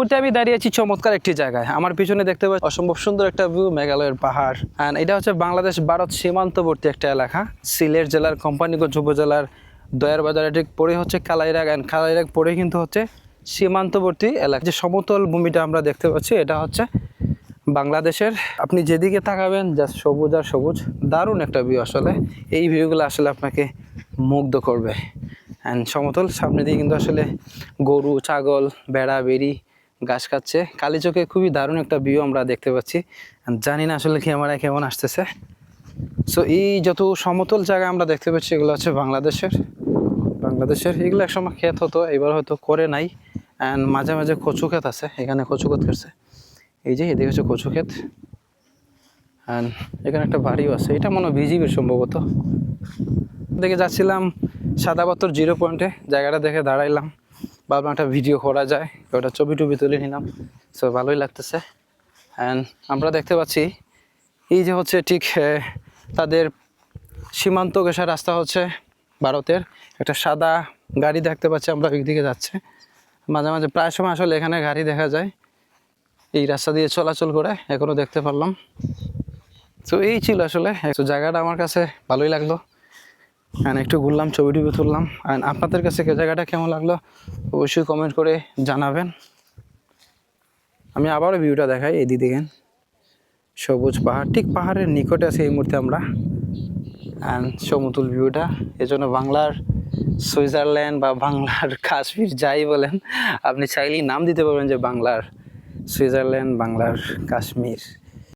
মুহূর্তে আমি দাঁড়িয়ে আছি চমৎকার একটি জায়গায়। আমার পিছনে দেখতে পাচ্ছি অসম্ভব সুন্দর একটা ভিউ, মেঘালয়ের পাহাড়। অ্যান্ড এটা হচ্ছে বাংলাদেশ ভারত সীমান্তবর্তী একটা এলাকা। সিলেট জেলার কোম্পানীগঞ্জ উপজেলার দয়ার বাজারে ঠিক পরে হচ্ছে কালাইরাগ, অ্যান্ড কালাইরাগ পরে কিন্তু হচ্ছে সীমান্তবর্তী এলাকা। যে সমতল ভূমিটা আমরা দেখতে পাচ্ছি এটা হচ্ছে বাংলাদেশের। আপনি যেদিকে তাকাবেন জাস্ট সবুজ আর সবুজ, দারুণ একটা ভিউ। আসলে এই ভিউগুলো আসলে আপনাকে মুগ্ধ করবে। অ্যান্ড সমতল সামনে দিয়ে কিন্তু আসলে গরু, ছাগল, ভেড়া, বেড়ি ঘাস খাচ্ছে। কালিচকে খুবই দারুণ একটা ভিউ আমরা দেখতে পাচ্ছি। জানি না আসলে ক্যামেরায় কেমন আসতেছে। সো এই যত সমতল জায়গা আমরা দেখতে পাচ্ছি এগুলো হচ্ছে বাংলাদেশের এগুলো একসময় ক্ষেত হতো, এবার হয়তো করে নাই। অ্যান্ড মাঝে মাঝে কচু ক্ষেত আছে, এখানে কচু ক্ষেত করছে। এই যে এদিকে হচ্ছে কচু ক্ষেত। অ্যান্ড এখানে একটা বাড়িও আছে, এটা মনে হয় বিজিবির সম্ভবত। দেখে যাচ্ছিলাম সাদা পাথর 0 পয়েন্টে, জায়গাটা দেখে দাঁড়াইলাম, ভাবলাম একটা ভিডিও করা যায়, ওটা ছবি টবি তুলে নিলাম। সো ভালোই লাগতেছে। অ্যান্ড আমরা দেখতে পাচ্ছি এই যে হচ্ছে ঠিক তাদের সীমান্ত ঘেঁষা রাস্তা হচ্ছে ভারতের। একটা সাদা গাড়ি দেখতে পাচ্ছি আমরা, ওই দিকে যাচ্ছে। মাঝে মাঝে প্রায় সময় আসলে এখানে গাড়ি দেখা যায়, এই রাস্তা দিয়ে চলাচল করে, এখনও দেখতে পারলাম। তো এই ছিল আসলে। তো জায়গাটা আমার কাছে ভালোই লাগলো। অ্যান্ড একটু ঘুরলাম, ছবি টবি তুললাম। অ্যান্ড আপনাদের কাছে জায়গাটা কেমন লাগলো অবশ্যই কমেন্ট করে জানাবেন। আমি আবারও ভিউটা দেখাই, এই দিকে সবুজ পাহাড়, ঠিক পাহাড়ের নিকটে আছে এই মুহূর্তে আমরা। অ্যান্ড সমতুল ভিউটা, এজন্য বাংলার সুইজারল্যান্ড বা বাংলার কাশ্মীর যাই বলেন, আপনি চাইলেই নাম দিতে পারবেন যে বাংলার সুইজারল্যান্ড, বাংলার কাশ্মীর।